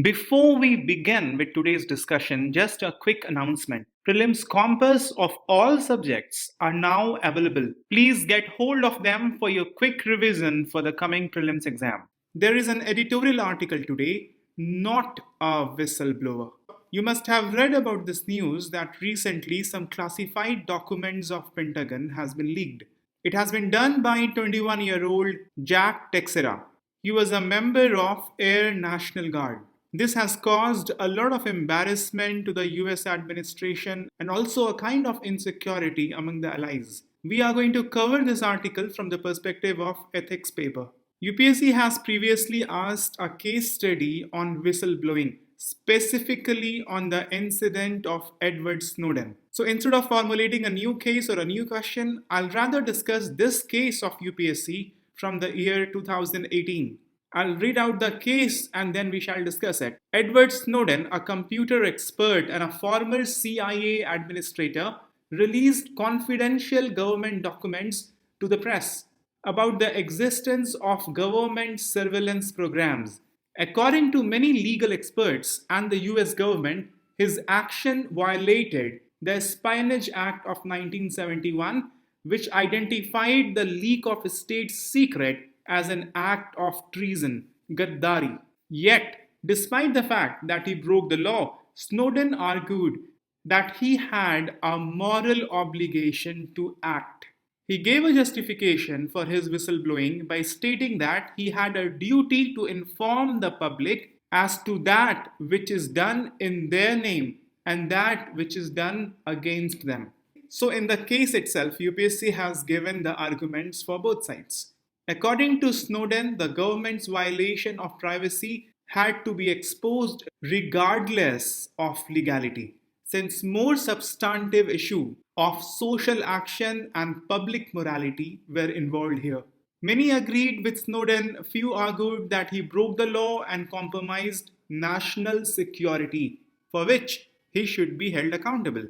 Before we begin with today's discussion, just a quick announcement. Prelims Compass of all subjects are now available. Please get hold of them for your quick revision for the coming prelims exam. There is an editorial article today, not a whistleblower. You must have read about this news that recently some classified documents of Pentagon has been leaked. It has been done by 21-year-old Jack Texera. He was a member of Air National Guard. This has caused a lot of embarrassment to the US administration and also a kind of insecurity among the allies. We are going to cover this article from the perspective of ethics paper. UPSC has previously asked a case study on whistleblowing, specifically on the incident of Edward Snowden. So instead of formulating a new case or a new question, I'll rather discuss this case of UPSC from the year 2018. I'll read out the case and then we shall discuss it. Edward Snowden, a computer expert and a former CIA administrator, released confidential government documents to the press about the existence of government surveillance programs. According to many legal experts and the US government, his action violated the Espionage Act of 1971, which identified the leak of a state secret as an act of treason, Gaddari. Yet, despite the fact that he broke the law, Snowden argued that he had a moral obligation to act. He gave a justification for his whistleblowing by stating that he had a duty to inform the public as to that which is done in their name and that which is done against them. So, in the case itself, UPSC has given the arguments for both sides. According to Snowden, the government's violation of privacy had to be exposed regardless of legality, since more substantive issues of social action and public morality were involved here. Many agreed with Snowden, few argued that he broke the law and compromised national security, for which he should be held accountable.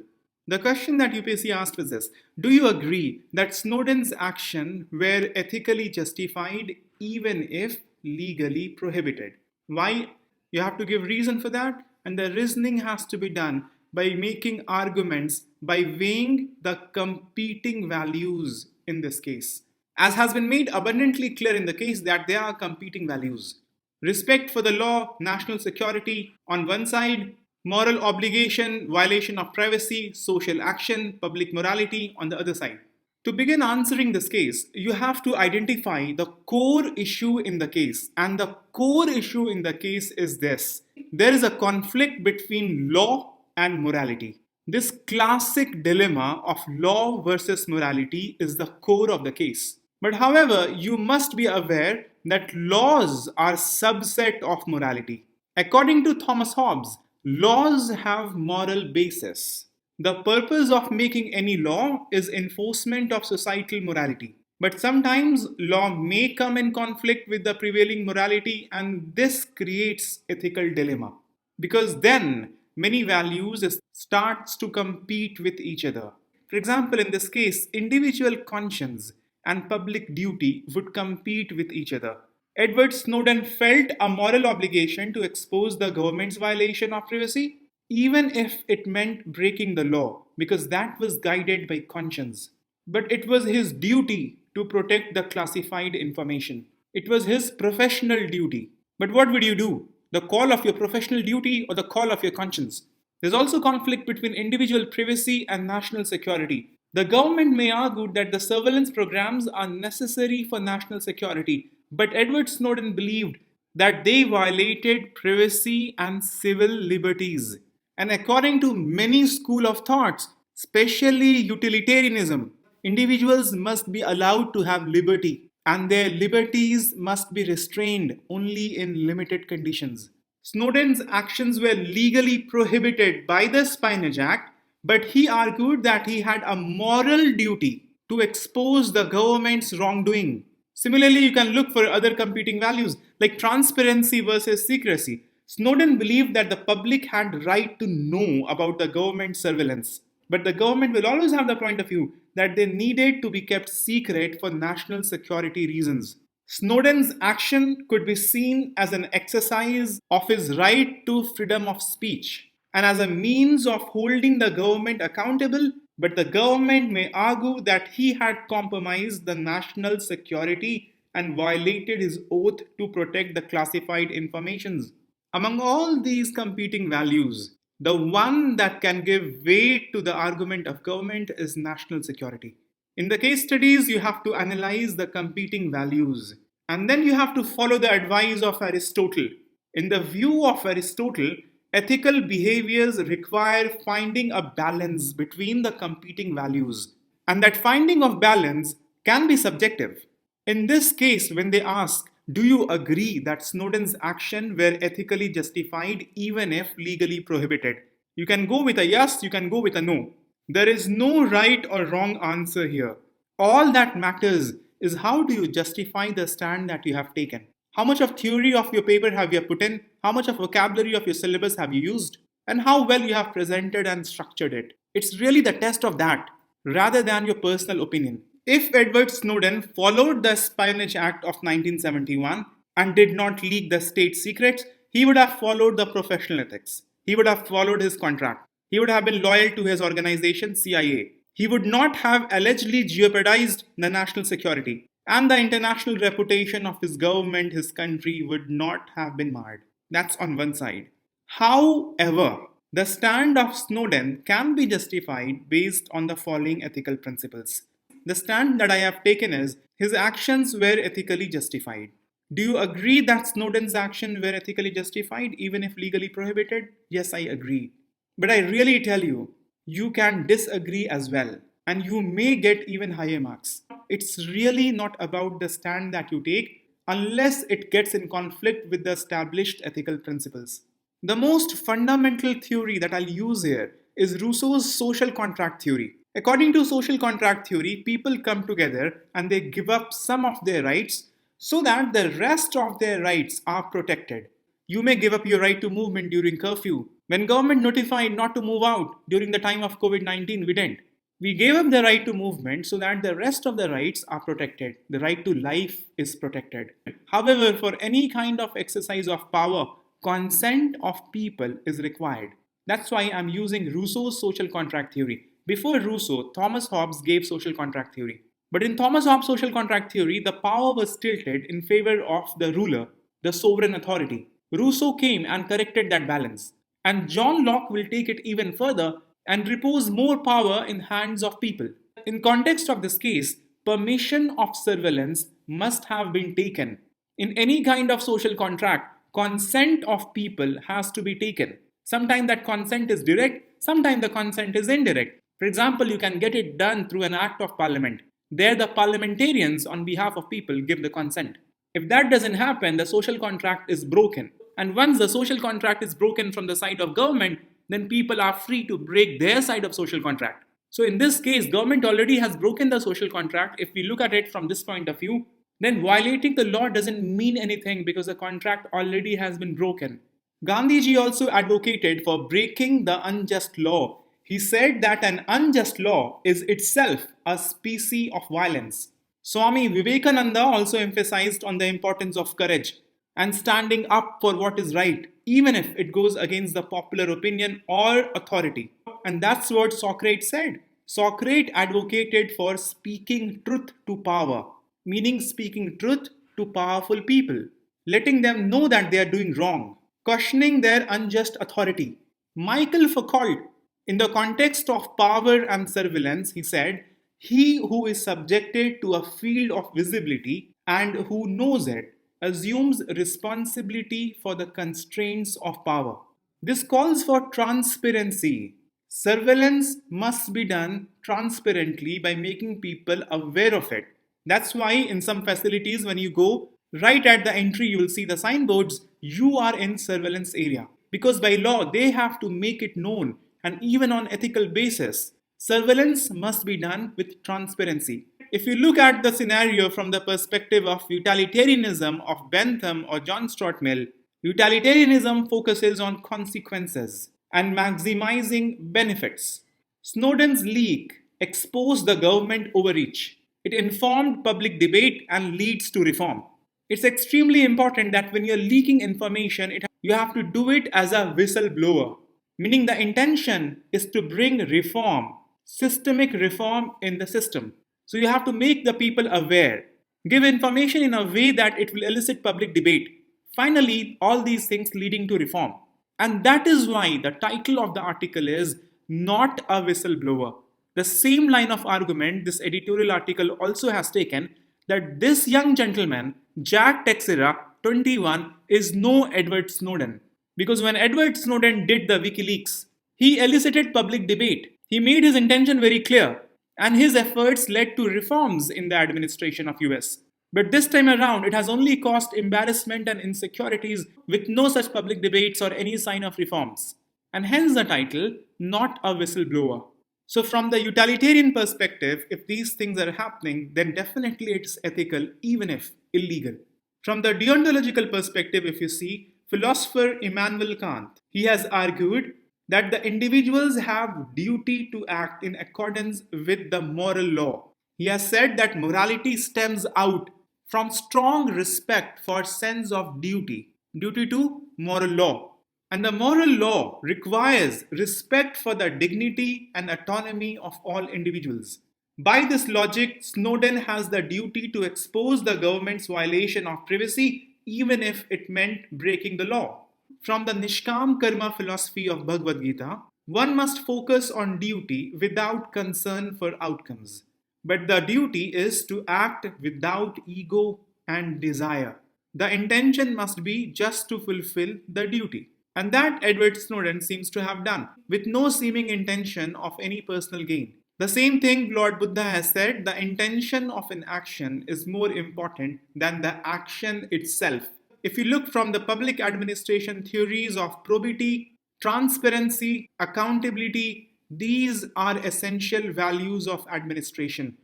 The question that UPSC asked was this: do you agree that Snowden's actions were ethically justified even if legally prohibited? Why? You have to give reason for that, and the reasoning has to be done by making arguments, by weighing the competing values in this case. As has been made abundantly clear in the case that there are competing values. Respect for the law, national security on one side, moral obligation, violation of privacy, social action, public morality on the other side. To begin answering this case, you have to identify the core issue in the case. And the core issue in the case is this: there is a conflict between law and morality. This classic dilemma of law versus morality is the core of the case. But however, you must be aware that laws are a subset of morality. According to Thomas Hobbes, laws have moral basis. The purpose of making any law is enforcement of societal morality. But sometimes law may come in conflict with the prevailing morality, and this creates ethical dilemma. Because then many values starts to compete with each other. For example, in this case, individual conscience and public duty would compete with each other. Edward Snowden felt a moral obligation to expose the government's violation of privacy, even if it meant breaking the law, because that was guided by conscience. But it was his duty to protect the classified information. It was his professional duty. But what would you do? The call of your professional duty or the call of your conscience? There's also conflict between individual privacy and national security. The government may argue that the surveillance programs are necessary for national security, but Edward Snowden believed that they violated privacy and civil liberties. And according to many school of thoughts, especially utilitarianism, individuals must be allowed to have liberty, and their liberties must be restrained only in limited conditions. Snowden's actions were legally prohibited by the Espionage Act, but he argued that he had a moral duty to expose the government's wrongdoing. Similarly, you can look for other competing values like transparency versus secrecy. Snowden believed that the public had right to know about the government surveillance, but the government will always have the point of view that they needed to be kept secret for national security reasons. Snowden's action could be seen as an exercise of his right to freedom of speech and as a means of holding the government accountable, but the government may argue that he had compromised the national security and violated his oath to protect the classified informations. Among all these competing values, the one that can give weight to the argument of government is national security. In the case studies, you have to analyze the competing values and then you have to follow the advice of Aristotle. In the view of Aristotle, ethical behaviors require finding a balance between the competing values, and that finding of balance can be subjective. In this case, when they ask, do you agree that Snowden's actions were ethically justified even if legally prohibited? You can go with a yes, you can go with a no. There is no right or wrong answer here. All that matters is how do you justify the stand that you have taken? How much of theory of your paper have you put in? How much of vocabulary of your syllabus have you used? And how well you have presented and structured it. It's really the test of that rather than your personal opinion. If Edward Snowden followed the Espionage Act of 1971 and did not leak the state secrets, he would have followed the professional ethics. He would have followed his contract. He would have been loyal to his organization, CIA. He would not have allegedly jeopardized the national security, and the international reputation of his government, his country, would not have been marred. That's on one side. However, the stand of Snowden can be justified based on the following ethical principles. The stand that I have taken is his actions were ethically justified. Do you agree that Snowden's actions were ethically justified even if legally prohibited? Yes, I agree. But I really tell you, you can disagree as well, and you may get even higher marks. It's really not about the stand that you take unless it gets in conflict with the established ethical principles. The most fundamental theory that I'll use here is Rousseau's social contract theory. According to social contract theory, people come together and they give up some of their rights so that the rest of their rights are protected. You may give up your right to movement during curfew. When government notified not to move out during the time of COVID-19, we didn't. We gave up the right to movement so that the rest of the rights are protected. The right to life is protected. However, for any kind of exercise of power, consent of people is required. That's why I'm using Rousseau's social contract theory. Before Rousseau, Thomas Hobbes gave social contract theory. But in Thomas Hobbes' social contract theory, the power was tilted in favor of the ruler, the sovereign authority. Rousseau came and corrected that balance. And John Locke will take it even further and repose more power in hands of people. In context of this case, permission of surveillance must have been taken. In any kind of social contract, consent of people has to be taken. Sometimes that consent is direct, sometimes the consent is indirect. For example, you can get it done through an act of parliament. There, the parliamentarians on behalf of people give the consent. If that doesn't happen, the social contract is broken. And once the social contract is broken from the side of government, then people are free to break their side of social contract. So in this case, government already has broken the social contract. If we look at it from this point of view, then violating the law doesn't mean anything because the contract already has been broken. Gandhiji also advocated for breaking the unjust law. He said that an unjust law is itself a species of violence. Swami Vivekananda also emphasized on the importance of courage and standing up for what is right, even if it goes against the popular opinion or authority. And that's what Socrates said. Socrates advocated for speaking truth to power, meaning speaking truth to powerful people, letting them know that they are doing wrong, questioning their unjust authority. Michael Foucault, in the context of power and surveillance, he said, he who is subjected to a field of visibility and who knows it assumes responsibility for the constraints of power. This calls for transparency. Surveillance must be done transparently by making people aware of it. That's why in some facilities, when you go, right at the entry, you will see the signboards, you are in surveillance area. Because by law, they have to make it known, and even on ethical basis, surveillance must be done with transparency. If you look at the scenario from the perspective of utilitarianism of Bentham or John Stuart Mill, utilitarianism focuses on consequences and maximizing benefits. Snowden's leak exposed the government overreach. It informed public debate and leads to reform. It's extremely important that when you're leaking information, you have to do it as a whistleblower, meaning the intention is to bring reform, systemic reform in the system. So you have to make the people aware, give information in a way that it will elicit public debate. Finally, all these things leading to reform. And that is why the title of the article is Not a Whistleblower. The same line of argument this editorial article also has taken, that this young gentleman, Jack Teixeira, 21, is no Edward Snowden. Because when Edward Snowden did the WikiLeaks, he elicited public debate. He made his intention very clear, and his efforts led to reforms in the administration of US. But this time around, it has only caused embarrassment and insecurities with no such public debates or any sign of reforms. And hence the title, Not a Whistleblower. So, from the utilitarian perspective, if these things are happening, then definitely it's ethical, even if illegal. From the deontological perspective, if you see, philosopher Immanuel Kant, he has argued that the individuals have duty to act in accordance with the moral law. He has said that morality stems out from strong respect for sense of duty to moral law. And the moral law requires respect for the dignity and autonomy of all individuals. By this logic, Snowden has the duty to expose the government's violation of privacy, even if it meant breaking the law. From the Nishkam Karma philosophy of Bhagavad Gita, one must focus on duty without concern for outcomes. But the duty is to act without ego and desire. The intention must be just to fulfill the duty. And that Edward Snowden seems to have done, with no seeming intention of any personal gain. The same thing Lord Buddha has said, the intention of an action is more important than the action itself. If you look from the public administration theories of probity, transparency, accountability, these are essential values of administration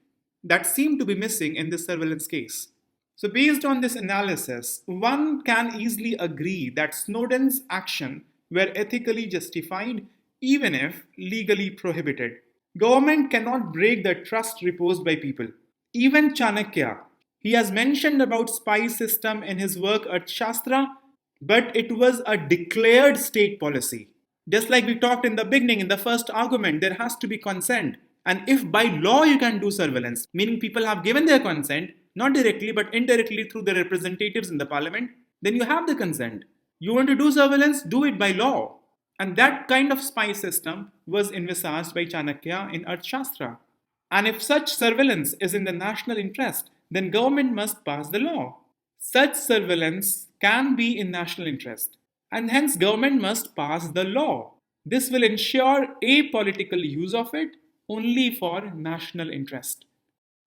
that seem to be missing in this surveillance case. So, based on this analysis, one can easily agree that Snowden's actions were ethically justified, even if legally prohibited. Government cannot break the trust reposed by people. Even Chanakya, he has mentioned about spy system in his work Arthashastra, but it was a declared state policy. Just like we talked in the beginning, in the first argument, there has to be consent. And if by law you can do surveillance, meaning people have given their consent, not directly but indirectly through their representatives in the parliament, then you have the consent. You want to do surveillance, do it by law. And that kind of spy system was envisaged by Chanakya in Arthashastra. And if such surveillance is in the national interest, then government must pass the law. Such surveillance can be in national interest, and hence government must pass the law. This will ensure apolitical use of it only for national interest.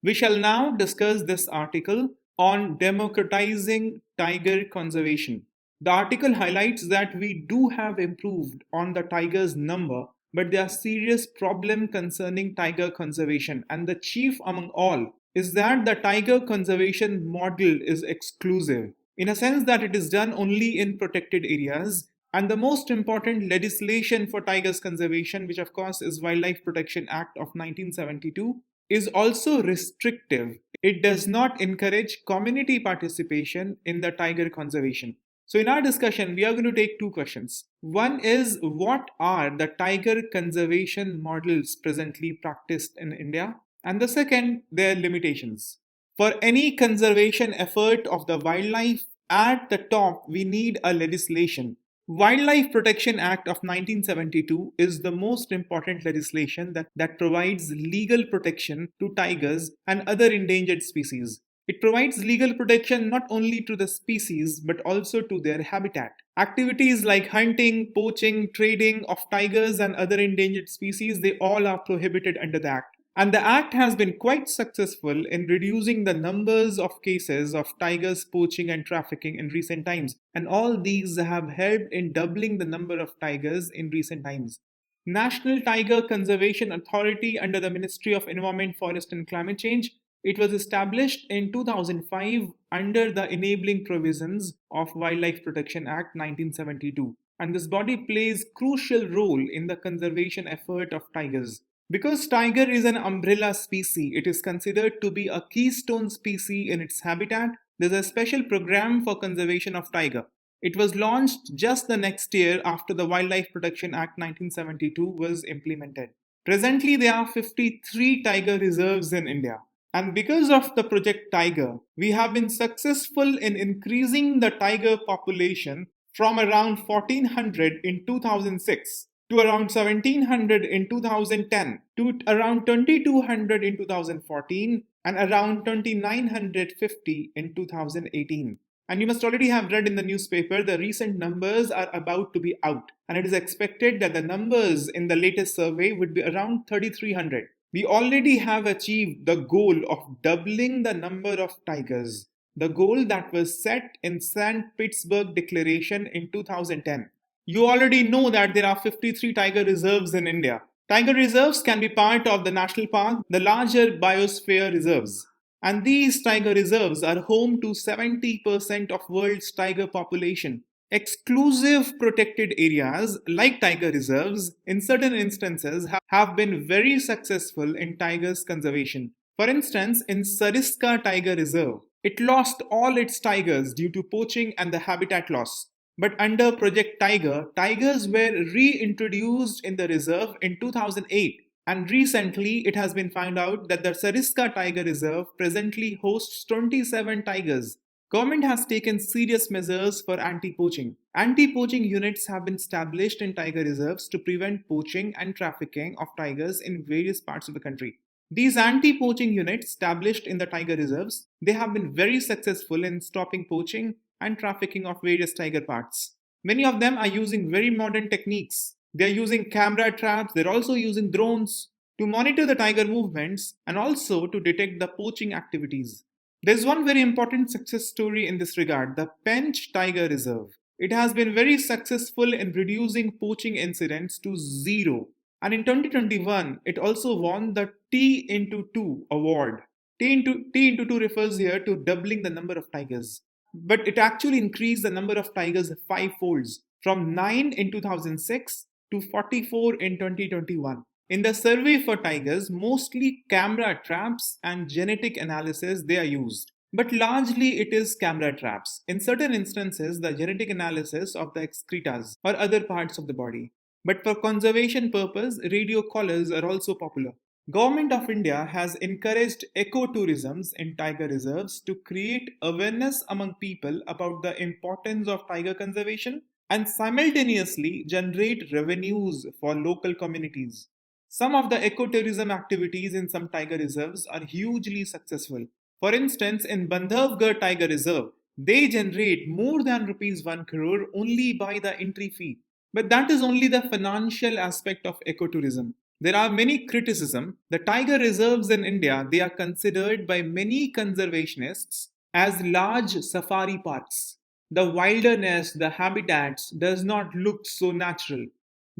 We shall now discuss this article on democratizing tiger conservation. The article highlights that we do have improved on the tigers' number, but there are serious problems concerning tiger conservation, and the chief among all is that the tiger conservation model is exclusive, in a sense that it is done only in protected areas. And the most important legislation for tigers conservation, which of course is Wildlife Protection Act of 1972, is also restrictive. It does not encourage community participation in the tiger conservation. So, in our discussion, we are going to take two questions. One is, what are the tiger conservation models presently practiced in India? And the second, their limitations. For any conservation effort of the wildlife, at the top, we need a legislation. Wildlife Protection Act of 1972 is the most important legislation that provides legal protection to tigers and other endangered species. It provides legal protection not only to the species but also to their habitat. Activities like hunting, poaching, trading of tigers and other endangered species, they all are prohibited under the Act. And the Act has been quite successful in reducing the numbers of cases of tigers poaching and trafficking in recent times. And all these have helped in doubling the number of tigers in recent times. National Tiger Conservation Authority under the Ministry of Environment, Forest and Climate Change. It was established in 2005 under the enabling provisions of Wildlife Protection Act 1972. And this body plays crucial role in the conservation effort of tigers. Because tiger is an umbrella species, it is considered to be a keystone species in its habitat. there's a special program for conservation of tiger. It was launched just the next year after the Wildlife Protection Act 1972 was implemented. Presently, there are 53 tiger reserves in India. And because of the Project Tiger, we have been successful in increasing the tiger population from around 1400 in 2006 to around 1700 in 2010 to around 2200 in 2014 and around 2950 in 2018. And you must already have read in the newspaper the recent numbers are about to be out, and it is expected that the numbers in the latest survey would be around 3300. We already have achieved the goal of doubling the number of tigers, the goal that was set in St. Petersburg Declaration in 2010. You already know that there are 53 tiger reserves in India. Tiger reserves can be part of the national park, the larger biosphere reserves. And these tiger reserves are home to 70% of world's tiger population. Exclusive protected areas like tiger reserves in certain instances have been very successful in tigers conservation. For instance, in Sariska Tiger Reserve, it lost all its tigers due to poaching and the habitat loss. But under Project Tiger, tigers were reintroduced in the reserve in 2008. And recently, it has been found out that the Sariska Tiger Reserve presently hosts 27 tigers. Government has taken serious measures for anti-poaching. Anti-poaching units have been established in tiger reserves to prevent poaching and trafficking of tigers in various parts of the country. These anti-poaching units established in the tiger reserves, they have been very successful in stopping poaching and trafficking of various tiger parts. Many of them are using very modern techniques. They are using camera traps, they're also using drones to monitor the tiger movements and also to detect the poaching activities. There's one very important success story in this regard, the Pench Tiger Reserve. It has been very successful in reducing poaching incidents to zero. And in 2021, it also won the T into 2 award. T into 2 refers here to doubling the number of tigers. But it actually increased the number of tigers fivefolds from 9 in 2006 to 44 in 2021. In the survey for tigers, mostly camera traps and genetic analysis they are used. But largely it is camera traps. In certain instances, the genetic analysis of the excretas or other parts of the body. But for conservation purpose, radio collars are also popular. Government of India has encouraged ecotourisms in tiger reserves to create awareness among people about the importance of tiger conservation and simultaneously generate revenues for local communities. Some of the ecotourism activities in some tiger reserves are hugely successful. For instance, in Bandhavgarh Tiger Reserve, they generate more than rupees 1 crore only by the entry fee. But that is only the financial aspect of ecotourism. There are many criticisms. The tiger reserves in India, they are considered by many conservationists as large safari parks. The wilderness, the habitats does not look so natural.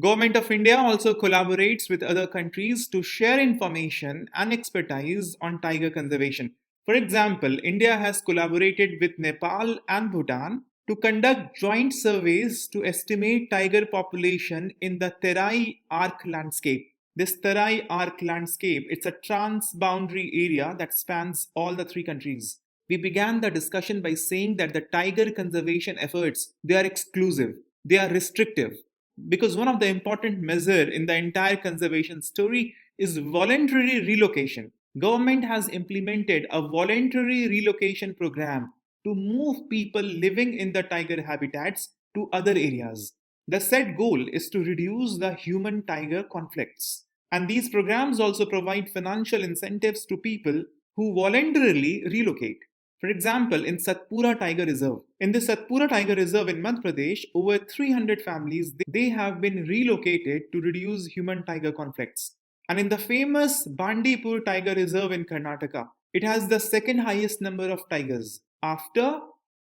Government of India also collaborates with other countries to share information and expertise on tiger conservation. For example, India has collaborated with Nepal and Bhutan to conduct joint surveys to estimate tiger population in the Terai Arc landscape. This Terai Arc landscape, it's a trans-boundary area that spans all the three countries. We began the discussion by saying that the tiger conservation efforts, they are exclusive, they are restrictive. Because one of the important measures in the entire conservation story is voluntary relocation. Government has implemented a voluntary relocation program to move people living in the tiger habitats to other areas. The set goal is to reduce the human tiger conflicts. And these programs also provide financial incentives to people who voluntarily relocate. For example, in Satpura Tiger Reserve. In the Satpura Tiger Reserve in Madhya Pradesh, over 300 families they have been relocated to reduce human-tiger conflicts. And in the famous Bandipur Tiger Reserve in Karnataka, it has the second highest number of tigers. After,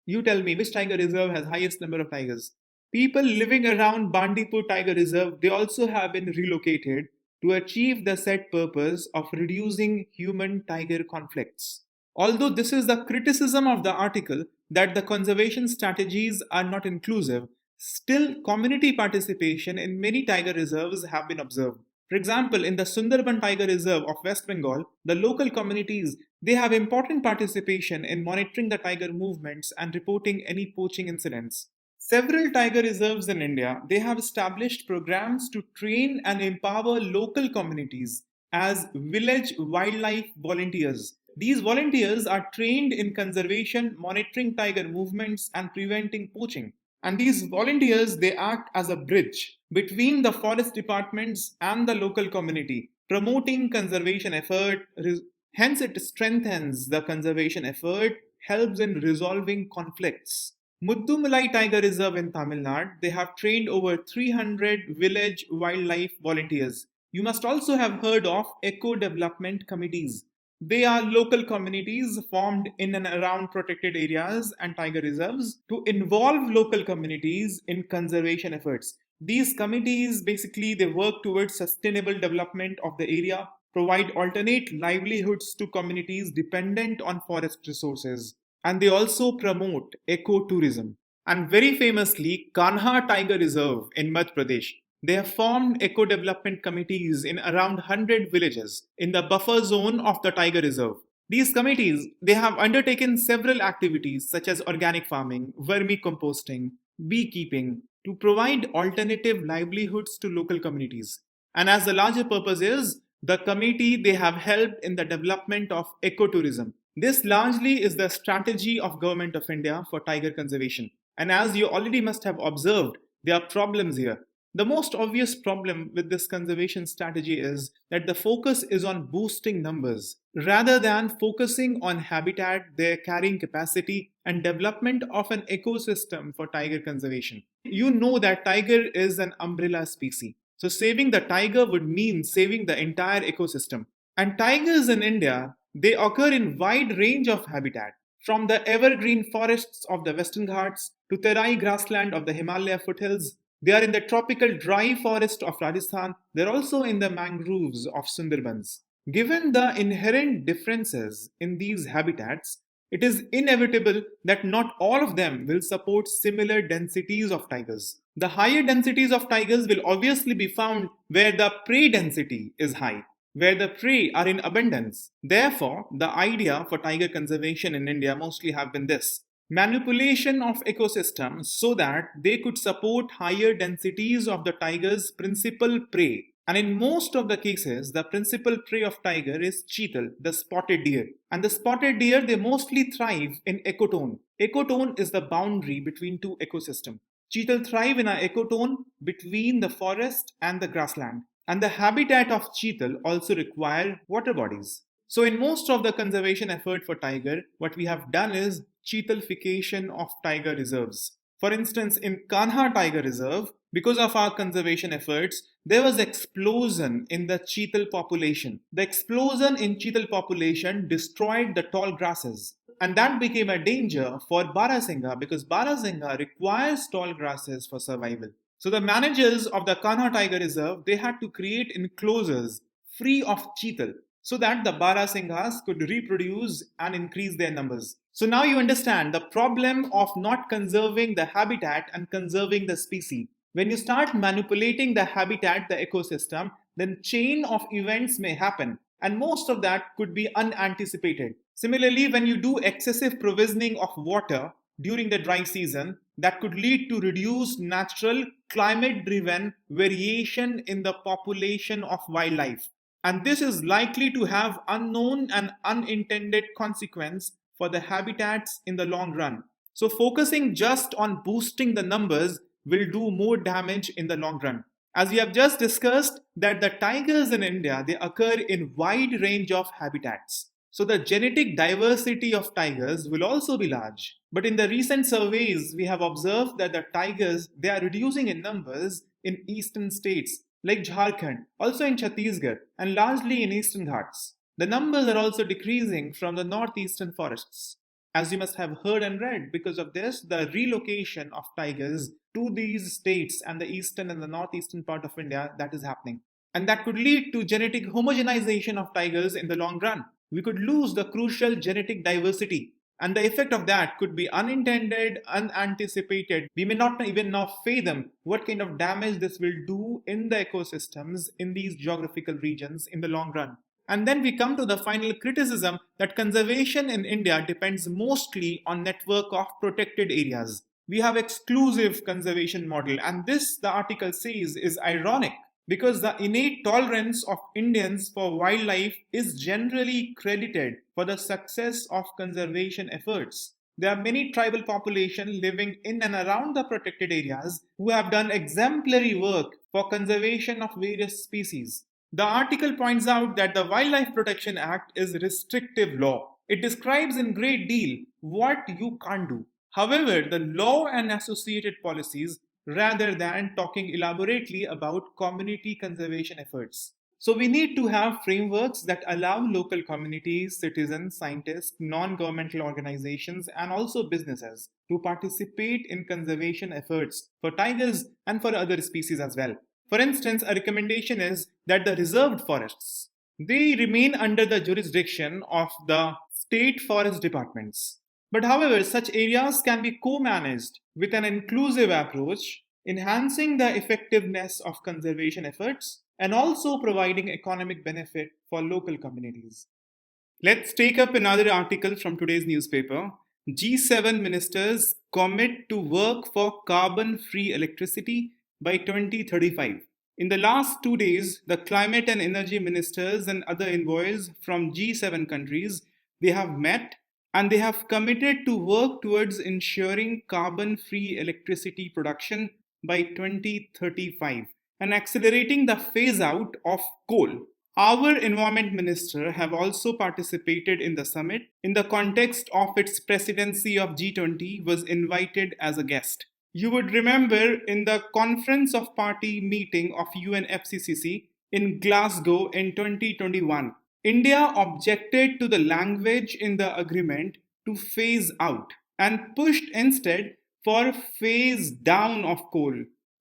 you tell me which tiger reserve has highest number of tigers? People living around Bandipur Tiger Reserve, they also have been relocated to achieve the set purpose of reducing human-tiger conflicts. Although this is the criticism of the article that the conservation strategies are not inclusive, still community participation in many tiger reserves have been observed. For example, in the Sundarban Tiger Reserve of West Bengal, the local communities they have important participation in monitoring the tiger movements and reporting any poaching incidents. Several tiger reserves in India, they have established programs to train and empower local communities as village wildlife volunteers. These volunteers are trained in conservation, monitoring tiger movements and preventing poaching. And these volunteers they act as a bridge between the forest departments and the local community, promoting conservation effort. Hence, it strengthens the conservation effort, helps in resolving conflicts. Muddumalai Tiger Reserve in Tamil Nadu, they have trained over 300 village wildlife volunteers. You must also have heard of eco development committees. They are local communities formed in and around protected areas and tiger reserves to involve local communities in conservation efforts. These committees basically they work towards sustainable development of the area, provide alternate livelihoods to communities dependent on forest resources, and they also promote ecotourism. And very famously, Kanha Tiger Reserve in Madhya Pradesh. They have formed eco development committees in around 100 villages in the buffer zone of the tiger reserve. These committees they have undertaken several activities such as organic farming, vermicomposting, beekeeping to provide alternative livelihoods to local communities. And as the larger purpose is, the committee they have helped in the development of ecotourism. This largely is the strategy of Government of India for tiger conservation. And as you already must have observed, there are problems here. The most obvious problem with this conservation strategy is that the focus is on boosting numbers rather than focusing on habitat, their carrying capacity, and development of an ecosystem for tiger conservation. You know that tiger is an umbrella species. So saving the tiger would mean saving the entire ecosystem. And tigers in India, they occur in wide range of habitat, from the evergreen forests of the Western Ghats to terai grassland of the Himalaya foothills. They are in the tropical dry forest of Rajasthan. They're also in the mangroves of Sundarbans. Given the inherent differences in these habitats, it is inevitable that not all of them will support similar densities of tigers. The higher densities of tigers will obviously be found where the prey density is high, where the prey are in abundance. Therefore, the idea for tiger conservation in India mostly have been this: manipulation of ecosystems so that they could support higher densities of the tiger's principal prey. And in most of the cases, the principal prey of tiger is cheetal, the spotted deer. And the spotted deer, they mostly thrive in ecotone. Ecotone is the boundary between two ecosystems. Cheetal thrive in an ecotone between the forest and the grassland. And the habitat of cheetal also require water bodies. So in most of the conservation effort for tiger, what we have done is cheetalification of tiger reserves. For instance, in Kanha Tiger Reserve, because of our conservation efforts, there was explosion in the cheetal population. The explosion in cheetal population destroyed the tall grasses. And that became a danger for Barasingha because Barasingha requires tall grasses for survival. So the managers of the Kanha Tiger Reserve, they had to create enclosures free of cheetal so that the Barasinghas could reproduce and increase their numbers. So now you understand the problem of not conserving the habitat and conserving the species. When you start manipulating the habitat, the ecosystem, then chain of events may happen and most of that could be unanticipated. Similarly, when you do excessive provisioning of water during the dry season, that could lead to reduced natural climate driven variation in the population of wildlife. And this is likely to have unknown and unintended consequence for the habitats in the long run. So focusing just on boosting the numbers will do more damage in the long run. As we have just discussed that the tigers in India, they occur in wide range of habitats. So the genetic diversity of tigers will also be large. But in the recent surveys, we have observed that the tigers, they are reducing in numbers in eastern states like Jharkhand, also in Chhattisgarh, and largely in eastern Ghats. The numbers are also decreasing from the northeastern forests. As you must have heard and read, because of this, the relocation of tigers to these states and the eastern and the northeastern part of India, that is happening. And that could lead to genetic homogenization of tigers in the long run. We could lose the crucial genetic diversity. And the effect of that could be unintended, unanticipated. We may not even now fathom what kind of damage this will do in the ecosystems in these geographical regions in the long run. And then we come to the final criticism that conservation in India depends mostly on network of protected areas. We have exclusive conservation model, and this, the article says, is ironic because the innate tolerance of Indians for wildlife is generally credited for the success of conservation efforts. There are many tribal populations living in and around the protected areas who have done exemplary work for conservation of various species. The article points out that the Wildlife Protection Act is restrictive law. It describes in great deal what you can't do. However, the law and associated policies rather than talking elaborately about community conservation efforts. So, we need to have frameworks that allow local communities, citizens, scientists, non governmental organizations, and also businesses to participate in conservation efforts for tigers and for other species as well. For instance, a recommendation is that the reserved forests they remain under the jurisdiction of the state forest departments. But however, such areas can be co-managed with an inclusive approach, enhancing the effectiveness of conservation efforts and also providing economic benefit for local communities. Let's take up another article from today's newspaper. G7 ministers commit to work for carbon free electricity by 2035. In the last 2 days, the climate and energy ministers and other envoys from G7 countries they have met and they have committed to work towards ensuring carbon free electricity production by 2035 and accelerating the phase out of coal. Our environment minister have also participated in the summit in the context of its presidency of G20 was invited as a guest. You would remember in the Conference of Party meeting of UNFCCC in Glasgow in 2021, India objected to the language in the agreement to phase out and pushed instead for phase down of coal.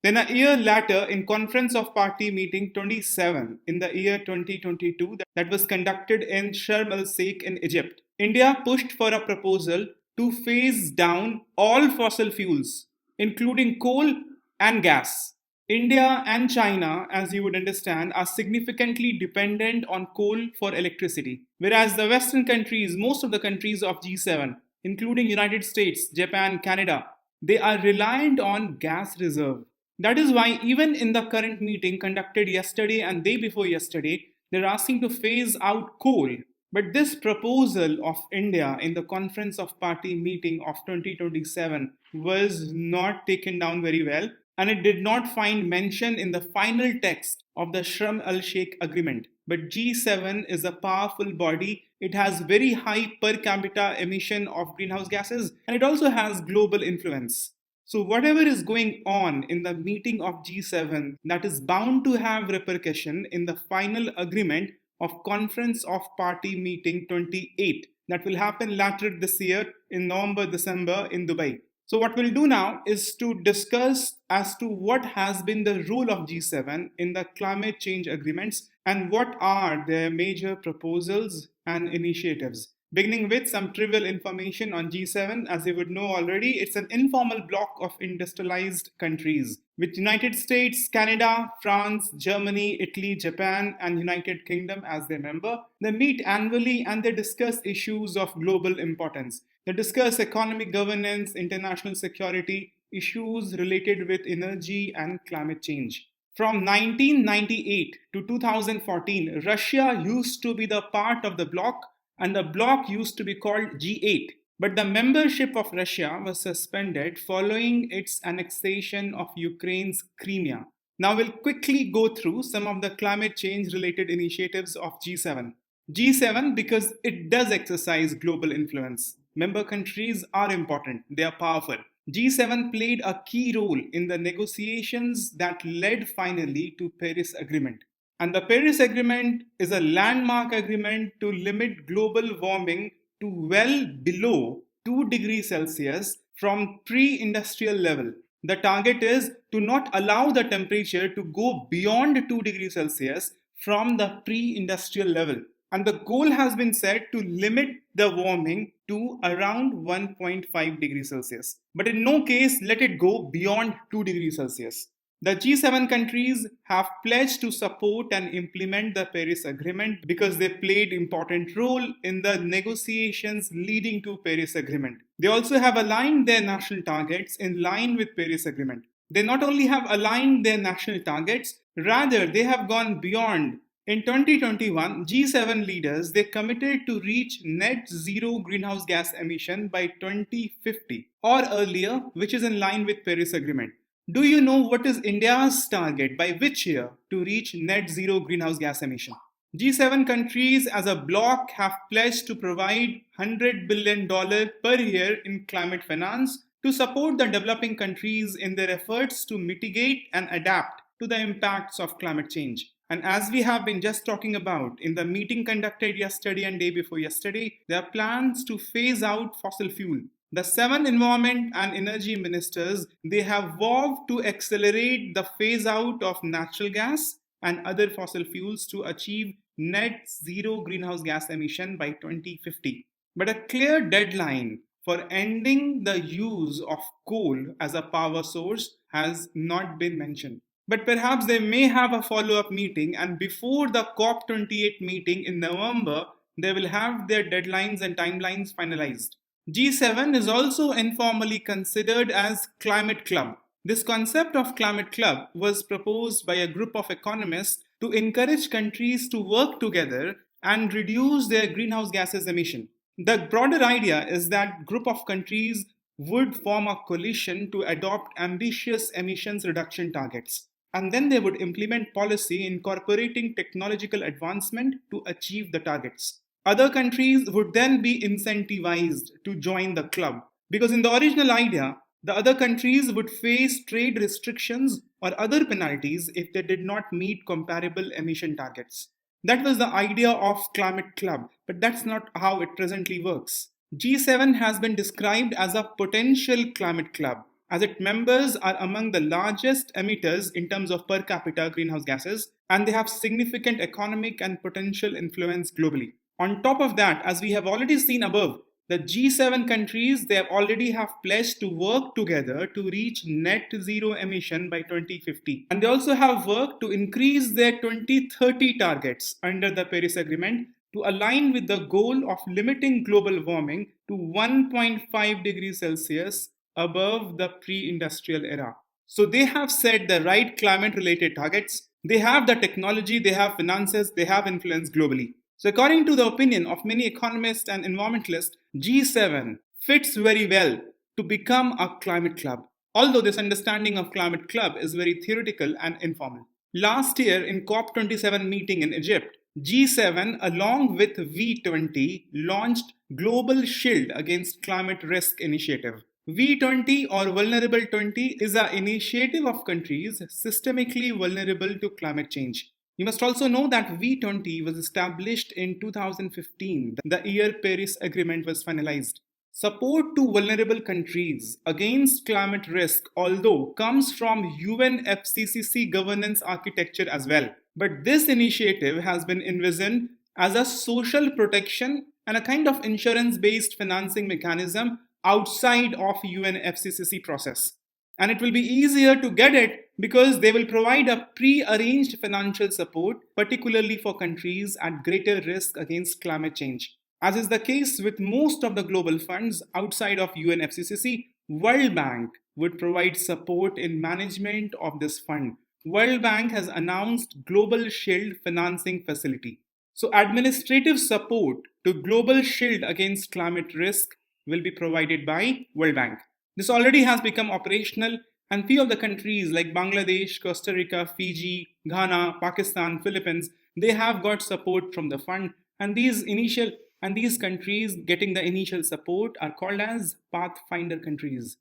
Then a year later, in Conference of Party meeting 27 in the year 2022 that was conducted in Sharm el-Sheikh in Egypt, India pushed for a proposal to phase down all fossil fuels, including coal and gas. India and China, as you would understand, are significantly dependent on coal for electricity, whereas the Western countries, most of the countries of G7, including United States, Japan, Canada, they are reliant on gas reserve. That is why even in the current meeting conducted yesterday and day before yesterday, they're asking to phase out coal. But this proposal of India in the Conference of Party meeting of 2027 was not taken down very well, and it did not find mention in the final text of the Sharm el-Sheikh agreement. But G7 is a powerful body. It has very high per capita emission of greenhouse gases, and it also has global influence. So whatever is going on in the meeting of G7, that is bound to have repercussion in the final agreement of Conference of Party meeting 28 that will happen later this year in November, December in Dubai. So what we'll do now is to discuss as to what has been the role of G7 in the climate change agreements and what are their major proposals and initiatives. Beginning with some trivial information on G7, as you would know already, it's an informal bloc of industrialized countries with United States, Canada, France, Germany, Italy, Japan, and United Kingdom as their member. They meet annually and they discuss issues of global importance. They discuss economic governance, international security, issues related with energy and climate change. From 1998 to 2014, Russia used to be the part of the bloc and the bloc used to be called G8. But the membership of Russia was suspended following its annexation of Ukraine's Crimea. Now we'll quickly go through some of the climate change related initiatives of G7. G7 because it does exercise global influence. Member countries are important, they are powerful. G7 played a key role in the negotiations that led finally to Paris Agreement. And the Paris Agreement is a landmark agreement to limit global warming to well below 2 degrees Celsius from pre-industrial level. The target is to not allow the temperature to go beyond 2 degrees Celsius from the pre-industrial level. And the goal has been set to limit the warming to around 1.5 degrees Celsius. But in no case let it go beyond 2 degrees Celsius. The G7 countries have pledged to support and implement the Paris Agreement because they played important role in the negotiations leading to Paris Agreement. They also have aligned their national targets in line with Paris Agreement. They not only have aligned their national targets, rather they have gone beyond. In 2021, G7 leaders they committed to reach net zero greenhouse gas emission by 2050 or earlier, which is in line with Paris Agreement. Do you know what is India's target by which year to reach net zero greenhouse gas emission? G7 countries as a bloc have pledged to provide $100 billion per year in climate finance to support the developing countries in their efforts to mitigate and adapt to the impacts of climate change. And as we have been just talking about in the meeting conducted yesterday and day before yesterday, there are plans to phase out fossil fuel. The 7 environment and energy ministers they have vowed to accelerate the phase out of natural gas and other fossil fuels to achieve net zero greenhouse gas emission by 2050. But a clear deadline for ending the use of coal as a power source has not been mentioned. But perhaps they may have a follow up meeting, and before the COP28 meeting in November, they will have their deadlines and timelines finalized. G7 is also informally considered as climate club. This concept of climate club was proposed by a group of economists to encourage countries to work together and reduce their greenhouse gases emission. The broader idea is that group of countries would form a coalition to adopt ambitious emissions reduction targets, and then they would implement policy incorporating technological advancement to achieve the targets. Other countries would then be incentivized to join the club because, in the original idea, the other countries would face trade restrictions or other penalties if they did not meet comparable emission targets. That was the idea of climate club, but that's not how it presently works. G7 has been described as a potential climate club, as its members are among the largest emitters in terms of per capita greenhouse gases, and they have significant economic and potential influence globally. On top of that, as we have already seen above, the G7 countries they have already have pledged to work together to reach net zero emission by 2050. And they also have worked to increase their 2030 targets under the Paris Agreement to align with the goal of limiting global warming to 1.5 degrees Celsius above the pre-industrial era. So they have set the right climate related targets, they have the technology, they have finances, they have influence globally. So according to the opinion of many economists and environmentalists, G7 fits very well to become a climate club. Although this understanding of climate club is very theoretical and informal. Last year in COP27 meeting in Egypt, G7 along with V20 launched Global Shield Against Climate Risk Initiative. V20 or Vulnerable 20 is an initiative of countries systemically vulnerable to climate change. You must also know that V20 was established in 2015, the year Paris Agreement was finalized. Support to vulnerable countries against climate risk, although, comes from UNFCCC governance architecture as well. But this initiative has been envisioned as a social protection and a kind of insurance-based financing mechanism outside of UNFCCC process. And it will be easier to get it because they will provide a pre-arranged financial support, particularly for countries at greater risk against climate change. As is the case with most of the global funds outside of UNFCCC, World Bank would provide support in management of this fund. World Bank has announced Global Shield Financing Facility. So administrative support to Global Shield against climate risk will be provided by World Bank. This already has become operational, and few of the countries like Bangladesh, Costa Rica, Fiji, Ghana, Pakistan, Philippines, they have got support from the fund, and these countries getting the initial support are called as pathfinder countries.